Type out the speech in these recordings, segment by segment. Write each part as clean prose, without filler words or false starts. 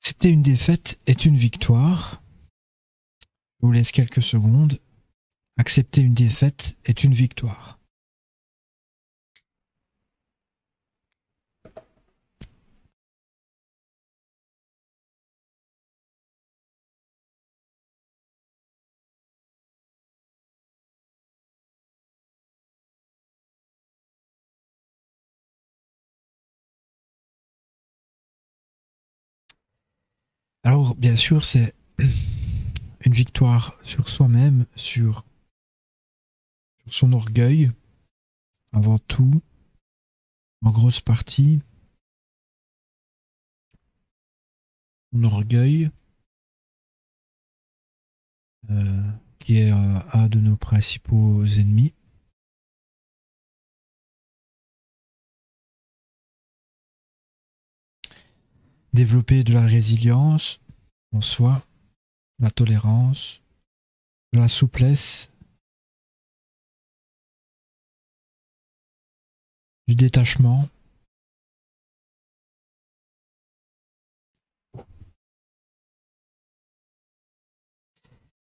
Accepter une défaite est une victoire. Je vous laisse quelques secondes. Accepter une défaite est une victoire. Alors, bien sûr, c'est une victoire sur soi-même, sur son orgueil, avant tout, en grosse partie. Son orgueil, qui est un de nos principaux ennemis. Développer de la résilience en soi, la tolérance, de la souplesse, du détachement.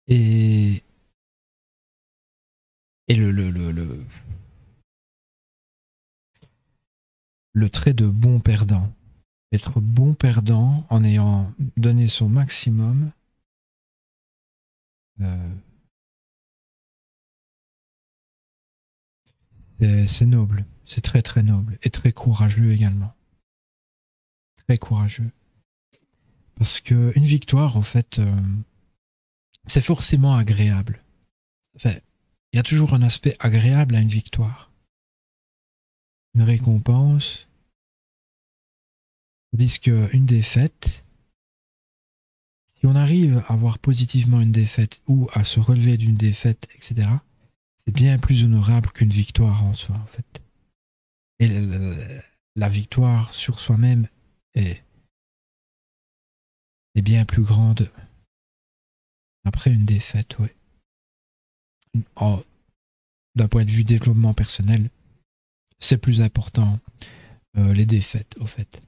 Et le trait de bon perdant. Être bon perdant en ayant donné son maximum. C'est noble, c'est très très noble et très courageux également. Très courageux. Parce que une victoire, en fait, c'est forcément agréable. Enfin, il y a toujours un aspect agréable à une victoire. Une récompense. Tandis qu'une défaite, si on arrive à voir positivement une défaite ou à se relever d'une défaite, etc., c'est bien plus honorable qu'une victoire en soi, en fait. Et la victoire sur soi-même est bien plus grande après une défaite, ouais. D'un point de vue développement personnel, c'est plus important les défaites, au fait,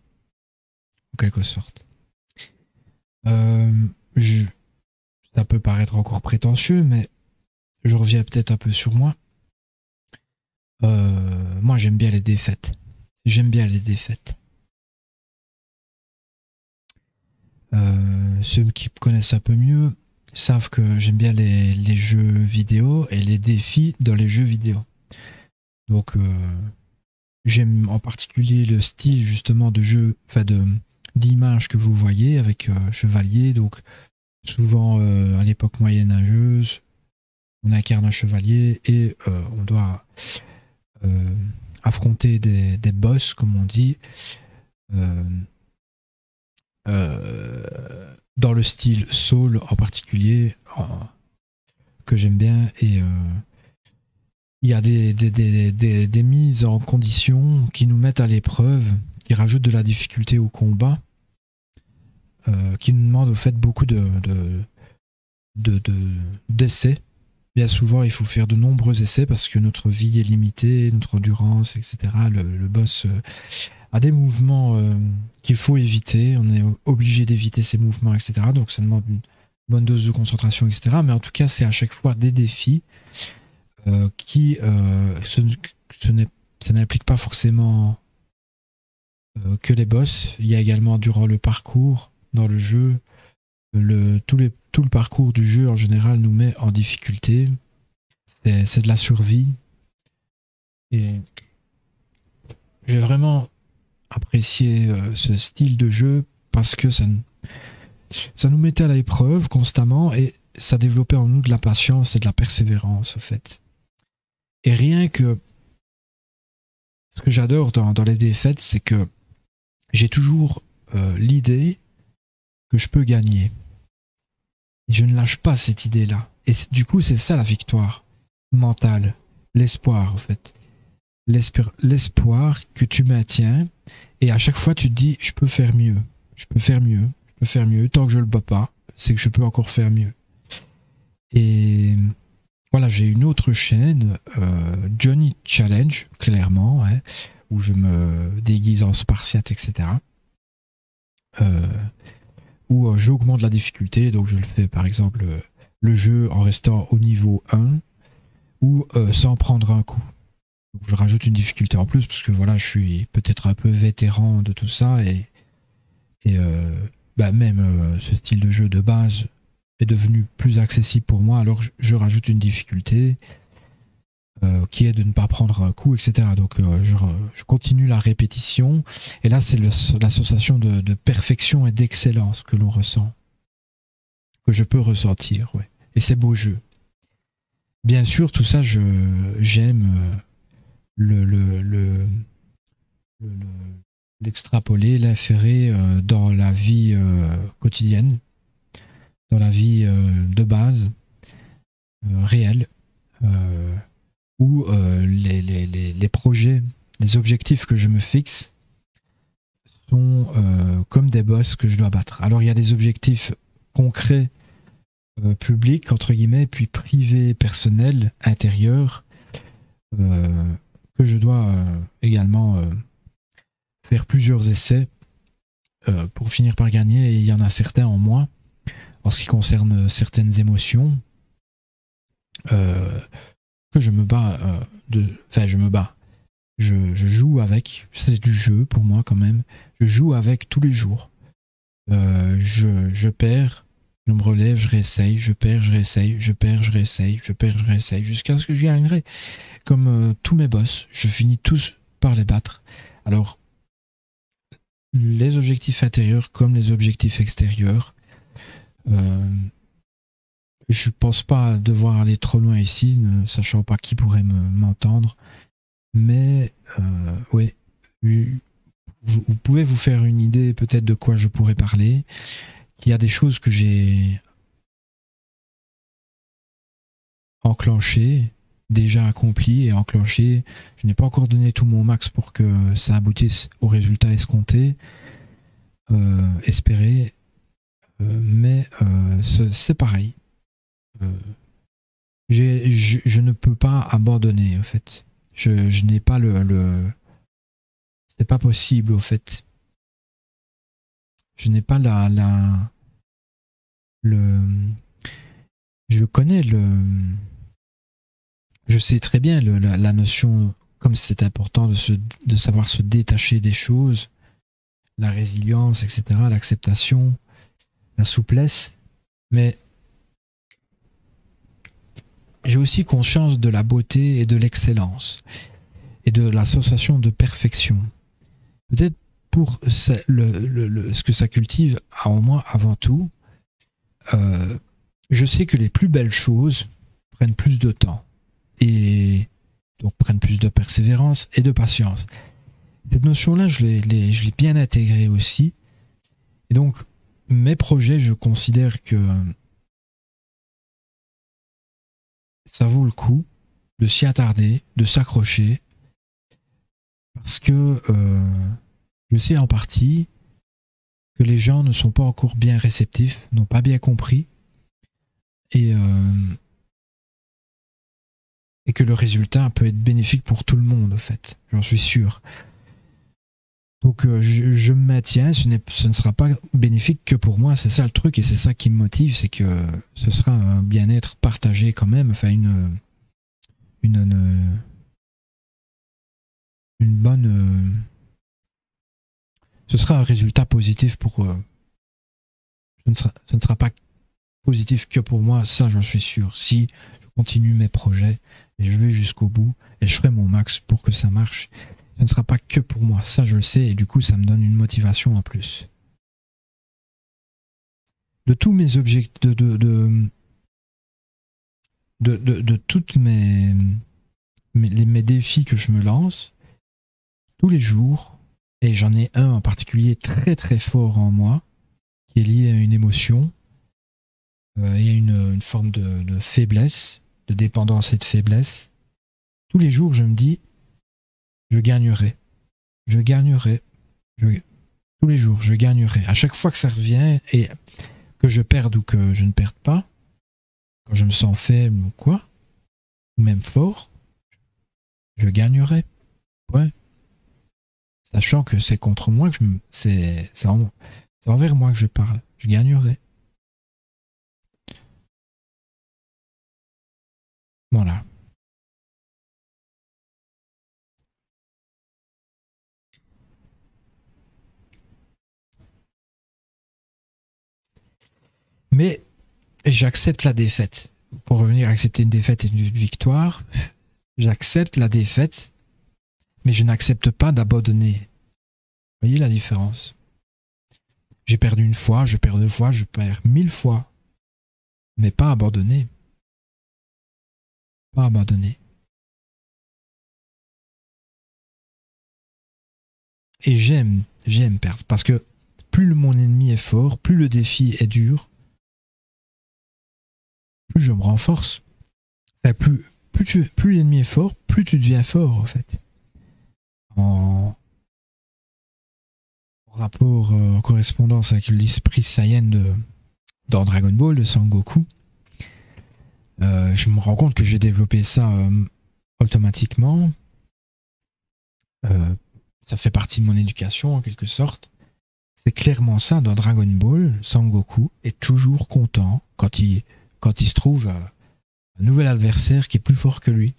en quelque sorte. Ça peut paraître encore prétentieux, mais je reviens peut-être un peu sur moi. Moi, j'aime bien les défaites. J'aime bien les défaites. Ceux qui me connaissent un peu mieux savent que j'aime bien les jeux vidéo et les défis dans les jeux vidéo. Donc, j'aime en particulier le style justement de jeu, enfin d'image que vous voyez avec chevalier. Donc, souvent à l'époque moyenâgeuse, on incarne un chevalier et on doit affronter des boss, comme on dit, dans le style Soul en particulier, que j'aime bien. Et il y a des mises en condition qui nous mettent à l'épreuve, qui rajoutent de la difficulté au combat, qui nous demandent au fait beaucoup d'essais. Bien souvent, il faut faire de nombreux essais parce que notre vie est limitée, notre endurance, etc. Le boss a des mouvements qu'il faut éviter. On est obligé d'éviter ces mouvements, etc. Donc, ça demande une bonne dose de concentration, etc. Mais en tout cas, c'est à chaque fois des défis qui ça n'implique pas forcément que les boss. Il y a également durant le parcours dans le jeu, tout le parcours du jeu en général nous met en difficulté. C'est de la survie. Et j'ai vraiment apprécié ce style de jeu parce que ça nous mettait à l'épreuve constamment et ça développait en nous de la patience et de la persévérance, au fait. Et rien que ce que j'adore dans les défaites, c'est que j'ai toujours l'idée que je peux gagner. Et je ne lâche pas cette idée-là. Et du coup, c'est ça la victoire mentale. L'espoir, en fait. L'espoir que tu maintiens. Et à chaque fois, tu te dis, je peux faire mieux. Je peux faire mieux. Je peux faire mieux. Tant que je ne le bats pas, c'est que je peux encore faire mieux. Et voilà, j'ai une autre chaîne, Johnny Challenge, clairement, hein, où je me déguise en spartiate, etc. où j'augmente la difficulté. Donc je le fais par exemple le jeu en restant au niveau 1 ou sans prendre un coup. Donc je rajoute une difficulté en plus parce que voilà, je suis peut-être un peu vétéran de tout ça et même ce style de jeu de base est devenu plus accessible pour moi, alors je rajoute une difficulté qui est de ne pas prendre un coup, etc. Donc je continue la répétition et là c'est la sensation de perfection et d'excellence que l'on ressent, que je peux ressentir, ouais. Et c'est beau jeu. Bien sûr, tout ça, j'aime l'extrapoler, l'inférer dans la vie quotidienne, dans la vie de base, réelle, où les projets, les objectifs que je me fixe sont comme des boss que je dois battre. Alors il y a des objectifs concrets, publics, entre guillemets, puis privés, personnels, intérieurs, que je dois également faire plusieurs essais pour finir par gagner, et il y en a certains en moi en ce qui concerne certaines émotions que je me bats je joue avec, c'est du jeu pour moi quand même, je joue avec tous les jours. Je perds, je me relève, je réessaye, je perds, je réessaye, je perds, je réessaye, je perds, je réessaye, jusqu'à ce que je gagnerai. Comme tous mes boss, je finis tous par les battre. Alors, les objectifs intérieurs comme les objectifs extérieurs, je pense pas devoir aller trop loin ici, ne sachant pas qui pourrait m'entendre, mais oui, vous pouvez vous faire une idée peut-être de quoi je pourrais parler. Il y a des choses que j'ai enclenchées, déjà accomplies et enclenchées. Je n'ai pas encore donné tout mon max pour que ça aboutisse au résultat escompté, espéré, mais c'est pareil. Je ne peux pas abandonner, en fait. Je n'ai pas c'est pas possible, au fait. Je n'ai pas je connais je sais très bien la notion, comme c'est important de savoir se détacher des choses, la résilience, etc., l'acceptation, la souplesse, mais j'ai aussi conscience de la beauté et de l'excellence et de la sensation de perfection. Peut-être pour ce que ça cultive en moi avant tout, je sais que les plus belles choses prennent plus de temps et donc prennent plus de persévérance et de patience. Cette notion-là, je l'ai bien intégrée aussi. Et donc, mes projets, je considère que ça vaut le coup de s'y attarder, de s'accrocher, parce que je sais en partie que les gens ne sont pas encore bien réceptifs, n'ont pas bien compris, et que le résultat peut être bénéfique pour tout le monde, en fait. J'en suis sûr. Donc je me maintiens, ce ne sera pas bénéfique que pour moi, c'est ça le truc, et c'est ça qui me motive, c'est que ce sera un bien-être partagé quand même, enfin une bonne... ce sera un résultat positif pour... ce ne sera pas positif que pour moi, ça j'en suis sûr. Si je continue mes projets, et je vais jusqu'au bout, et je ferai mon max pour que ça marche, ce ne sera pas que pour moi, ça je le sais, et du coup ça me donne une motivation en plus. De tous mes objectifs, de toutes mes défis que je me lance, tous les jours, et j'en ai un en particulier très très fort en moi, qui est lié à une émotion, il y a une forme de faiblesse, de dépendance et de faiblesse. Tous les jours je me dis, je gagnerai. Tous les jours, je gagnerai. À chaque fois que ça revient, et que je perde ou que je ne perde pas, quand je me sens faible ou quoi, ou même fort, je gagnerai. Ouais. Sachant que c'est contre moi que c'est envers moi que je parle. je gagnerai. Voilà. Mais j'accepte la défaite. Pour revenir à accepter une défaite et une victoire, j'accepte la défaite, mais je n'accepte pas d'abandonner. Vous voyez la différence? J'ai perdu une fois, je perds 2 fois, je perds 1000 fois. Mais pas abandonner. Pas abandonner. Et j'aime perdre. Parce que plus mon ennemi est fort, plus le défi est dur, plus je me renforce. Enfin, plus l'ennemi est fort, plus tu deviens fort, en fait. En rapport, en correspondance avec l'esprit Saiyan dans Dragon Ball, de Sangoku, je me rends compte que j'ai développé ça automatiquement. Ça fait partie de mon éducation, en quelque sorte. C'est clairement ça dans Dragon Ball. Sangoku est toujours content quand il se trouve un nouvel adversaire qui est plus fort que lui.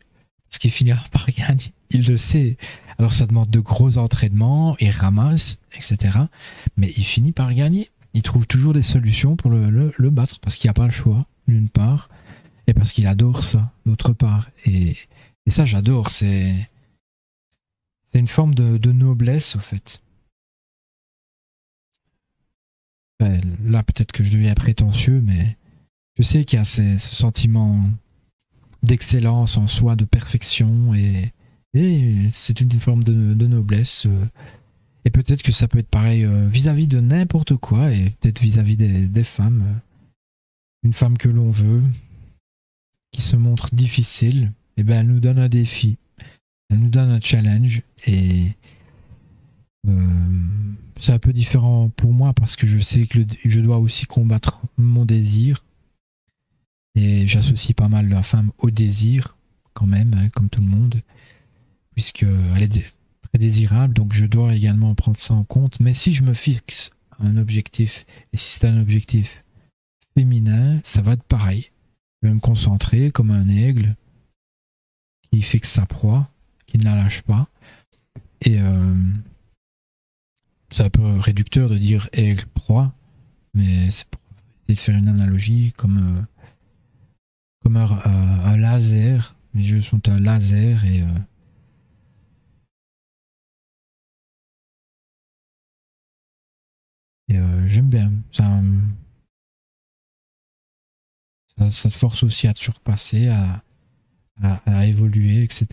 Parce qu'il finira par gagner. Il le sait. Alors ça demande de gros entraînements, il ramasse, etc. Mais il finit par gagner. Il trouve toujours des solutions pour le battre. Parce qu'il n'y a pas le choix, d'une part. Et parce qu'il adore ça, d'autre part. Et ça, j'adore. C'est une forme de noblesse, au fait. Ben, là, peut-être que je deviens prétentieux, mais je sais qu'il y a ce sentiment d'excellence en soi, de perfection, et c'est une forme de noblesse. Et peut-être que ça peut être pareil vis-à-vis de n'importe quoi, et peut-être vis-à-vis des femmes. Une femme que l'on veut, qui se montre difficile, et ben elle nous donne un défi, elle nous donne un challenge, et c'est un peu différent pour moi parce que je sais que je dois aussi combattre mon désir. Et j'associe pas mal la femme au désir, quand même, hein, comme tout le monde, puisqu'elle est très désirable, donc je dois également prendre ça en compte. Mais si je me fixe un objectif, et si c'est un objectif féminin, ça va être pareil. Je vais me concentrer comme un aigle qui fixe sa proie, qui ne la lâche pas. Et c'est un peu réducteur de dire aigle proie, mais c'est pour essayer de faire une analogie comme un laser. Les jeux sont un laser et j'aime bien. Ça te force aussi à te surpasser, à évoluer, etc.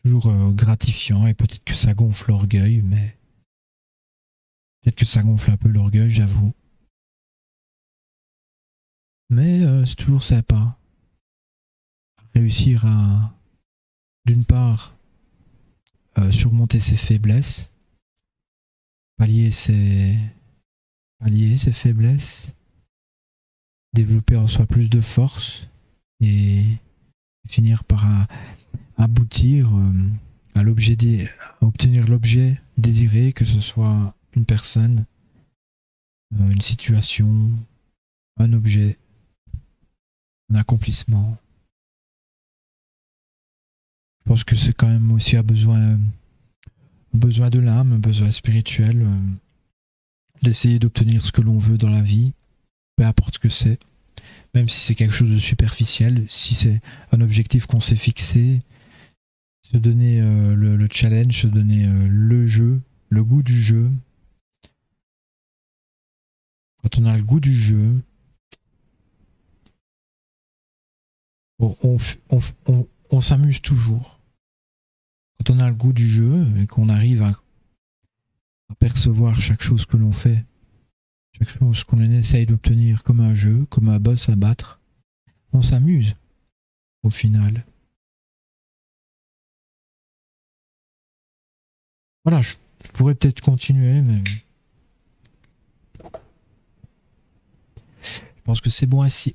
Toujours gratifiant, et peut-être que ça gonfle l'orgueil, mais peut-être que ça gonfle un peu l'orgueil, j'avoue. Mais c'est toujours sympa. Réussir à, d'une part, surmonter ses faiblesses, pallier ses faiblesses, développer en soi plus de force et finir par aboutir à obtenir l'objet désiré, que ce soit une personne, une situation, un objet, un accomplissement. Je pense que c'est quand même aussi un besoin de l'âme, un besoin spirituel, d'essayer d'obtenir ce que l'on veut dans la vie, peu importe ce que c'est, même si c'est quelque chose de superficiel, si c'est un objectif qu'on s'est fixé, se donner le challenge, se donner le jeu, le goût du jeu. Quand on a le goût du jeu, on s'amuse toujours. Quand on a le goût du jeu et qu'on arrive à percevoir chaque chose que l'on fait, chaque chose qu'on essaye d'obtenir comme un jeu, comme un boss à battre, on s'amuse au final. Voilà, je pourrais peut-être continuer, mais je pense que c'est bon ainsi.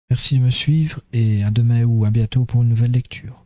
Merci de me suivre et à demain ou à bientôt pour une nouvelle lecture.